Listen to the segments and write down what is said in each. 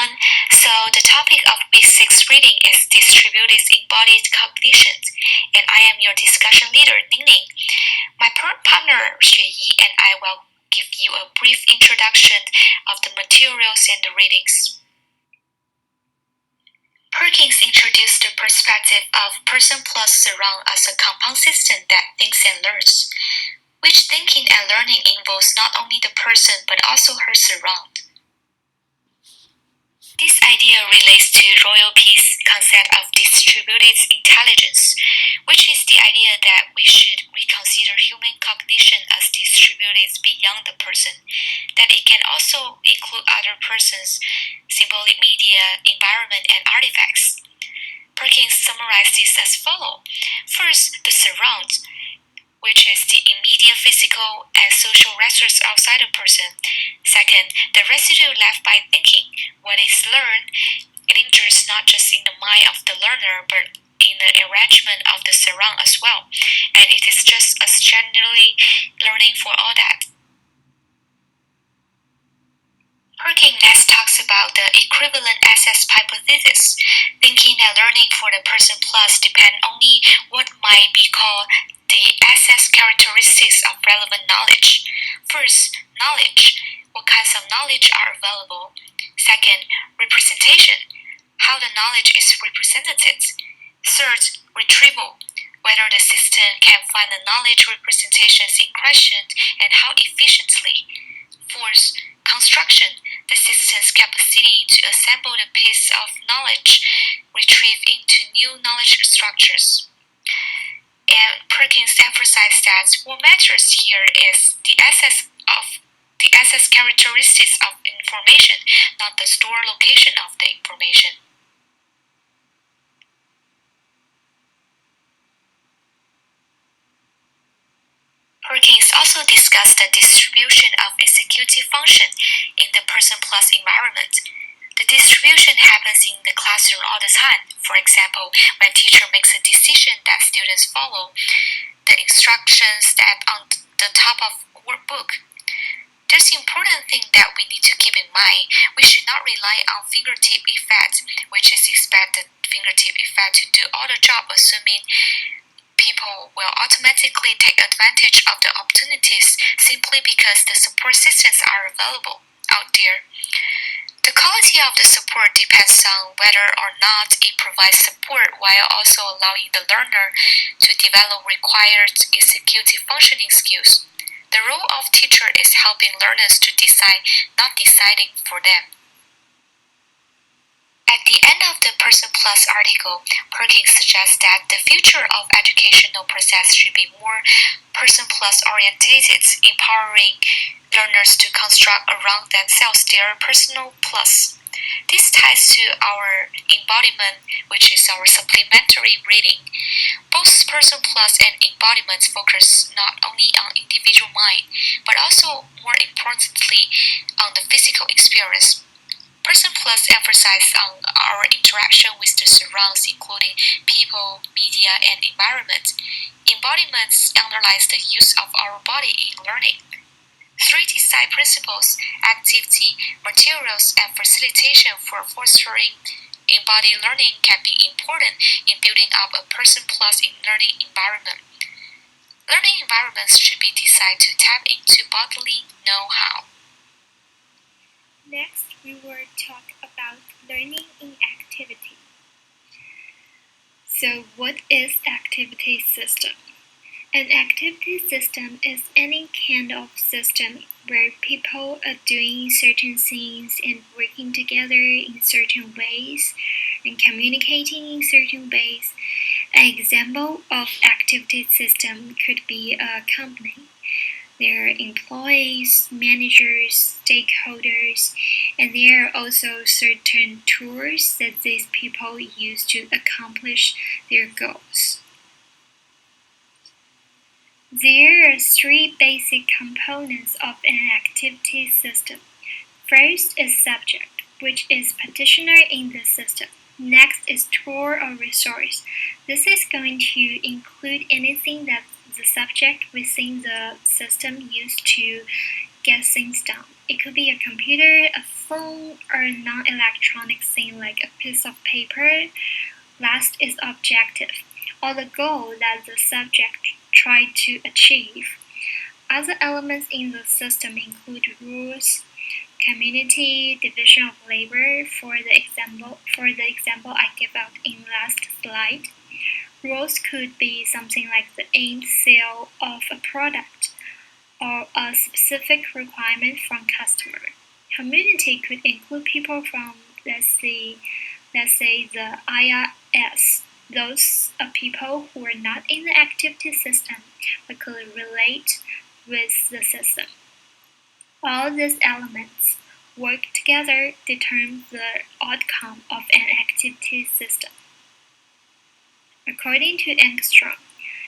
everyone. So the topic of week 6 reading is distributed embodied cognitions, and I am your discussion leader, Ningning. My partner, Xueyi, and I will give you a brief introduction of the materials and the readings. Perkins introduced the perspective of person plus surround as a compound system that thinks and learns, which thinking and learning involves not only the person but also her surround. This idea relates to Royal Peace concept of distributed intelligence, which is the idea that we should reconsider human cognition as distributed beyond the person, that it can also include other persons, symbolic media, environment, and artifacts. Perkins summarized this as follows. First, the surround, which is the immediate physical and social resource outside a person. Second, the residue left by thinking. What is learned lingers not just in the mind of the learner, but in the arrangement of the surround as well, and it is just as generally learning for all that. Perkins next talks about the equivalent access hypothesis. Thinking and learning for the person plus depend only what might be called the access characteristics of relevant knowledge. First, knowledge. What kinds of knowledge are available? Second, representation. How the knowledge is represented. Third, retrieval. Whether the system can find the knowledge representations in question and how efficiently. Fourth, construction. The system's capacity to assemble the piece of knowledge retrieved into new knowledge structures. And Perkins emphasized that what matters here is the access characteristics of information, not the store location of the information. Perkins also discussed the distribution of executive function in the person plus environment. The distribution happens in the classroom all the time. For example, when teacher makes a decision that students follow the instructions that on the top of workbook. There's an important thing that we need to keep in mind. We should not rely on fingertip effect, which is expect the fingertip effect to do all the job, assuming people will automatically take advantage of the opportunities simply because the support systems are available out there. The quality of the support depends on whether or not it provides support while also allowing the learner to develop required executive functioning skills. The role of teacher is helping learners to decide, not deciding for them. At the end of the Person Plus article, Perkins suggests that the future of educational process should be more Person Plus orientated, empowering learners to construct around themselves their personal plus. This ties to our embodiment, which is our supplementary reading. Both Person Plus and embodiment focus not only on individual mind, but also, more importantly, on the physical experience. Person Plus emphasizes on our interaction with the surrounds, including people, media, and environment. Embodiments analyze the use of our body in learning. 3 design principles, activity, materials, and facilitation for fostering embodied learning can be important in building up a person plus in learning environment. Learning environments should be designed to tap into bodily know-how. Next, we will talk about learning in activity. So, what is activity system? An activity system is any kind of system where people are doing certain things and working together in certain ways and communicating in certain ways. An example of activity system could be a company. There are employees, managers, stakeholders, and there are also certain tools that these people use to accomplish their goals. There are 3 basic components of an activity system. First is subject, which is practitioner in the system. Next is tool or resource. This is going to include anything that the subject within the system used to get things done. It could be a computer, a phone, or a non-electronic thing like a piece of paper. Last is objective, or the goal that the subject tried to achieve. Other elements in the system include rules, community, division of labor. For the example I gave out in last slide, rules could be something like the aimed sale of a product or a specific requirement from customer. Community could include people from, let's say the IRS. Those are people who are not in the activity system but could relate with the system. All these elements work together to determine the outcome of an activity system. According to Engstrom,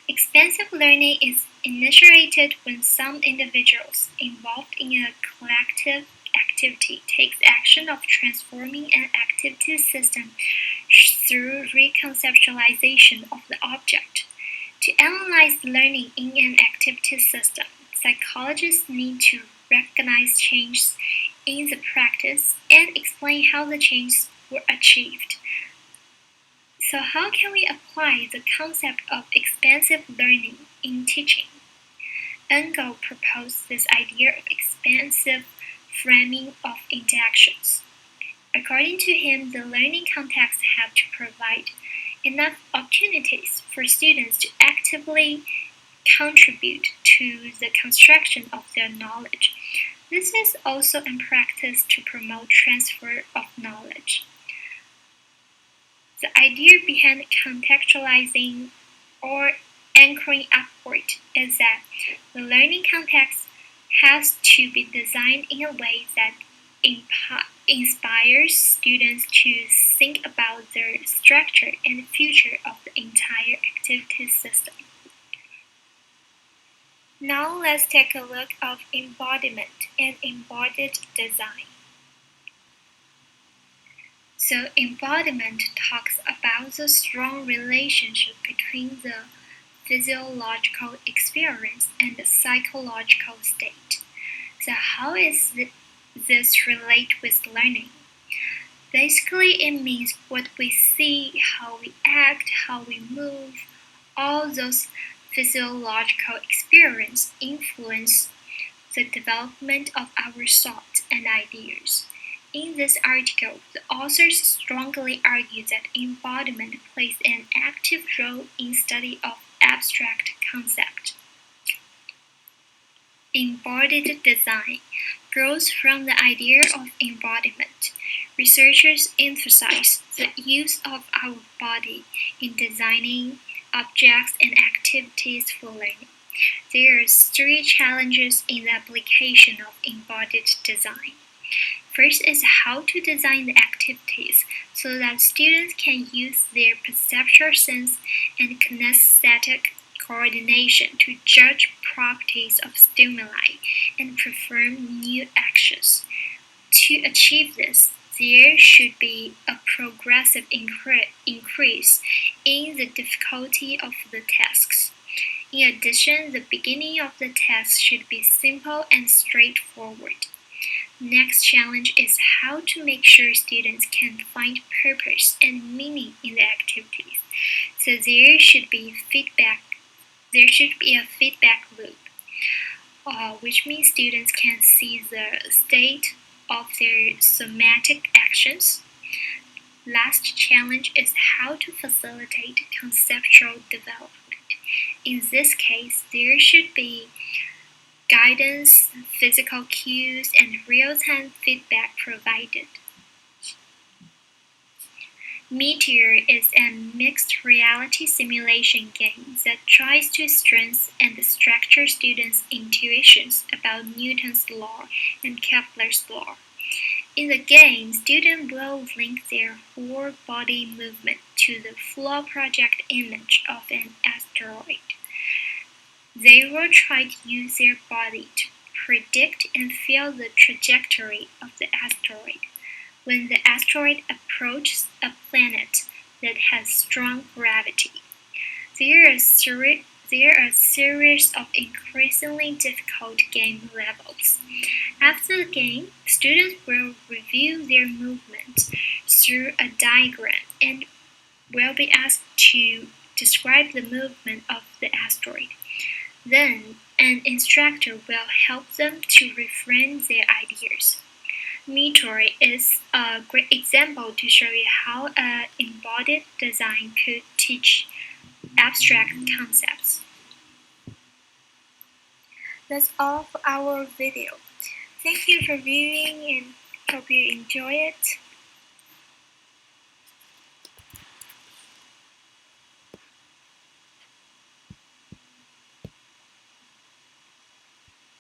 expansive learning is initiated when some individuals involved in a collective activity takes action of transforming an activity system through reconceptualization of the object. To analyze learning in an activity system, psychologists need to recognize changes in the practice and explain how the changes were achieved. So how can we apply the concept of expansive learning in teaching? Engel proposed this idea of expansive framing of interactions. According to him, the learning contexts have to provide enough opportunities for students to actively contribute to the construction of their knowledge. This is also in practice to promote transfer of knowledge. The idea behind contextualizing or anchoring upward is that the learning context has to be designed in a way that inspires students to think about their structure and the future of the entire activity system. Now let's take a look at embodiment and embodied design. So embodiment talks about the strong relationship between the physiological experience and the psychological state. So how is this relate with learning? Basically, it means what we see, how we act, how we move, all those physiological experience influence the development of our thoughts and ideas. In this article, the authors strongly argue that embodiment plays an active role in study of abstract concepts. Embodied design grows from the idea of embodiment. Researchers emphasize the use of our body in designing objects and activities for learning. There are three challenges in the application of embodied design. First is how to design the activities so that students can use their perceptual sense and kinesthetic coordination to judge properties of stimuli and perform new actions. To achieve this, there should be a progressive increase in the difficulty of the tasks. In addition, the beginning of the task should be simple and straightforward. Next challenge is how to make sure students can find purpose and meaning in the activities. So there should be a feedback loop, which means students can see the state of their somatic actions. Last challenge is how to facilitate conceptual development. In this case, there should be guidance, physical cues, and real-time feedback provided. Meteor is a mixed reality simulation game that tries to strengthen and structure students' intuitions about Newton's law and Kepler's law. In the game, students will link their whole body movement to the flow project image of an asteroid. They will try to use their body to predict and feel the trajectory of the asteroid. When the asteroid approaches a planet that has strong gravity, there there are a series of increasingly difficult game levels. After the game, students will review their movement through a diagram and will be asked to describe the movement of the asteroid. Then, an instructor will help them to reframe their ideas. Meteor is a great example to show you how an embodied design could teach abstract concepts. That's all for our video. Thank you for viewing and hope you enjoy it.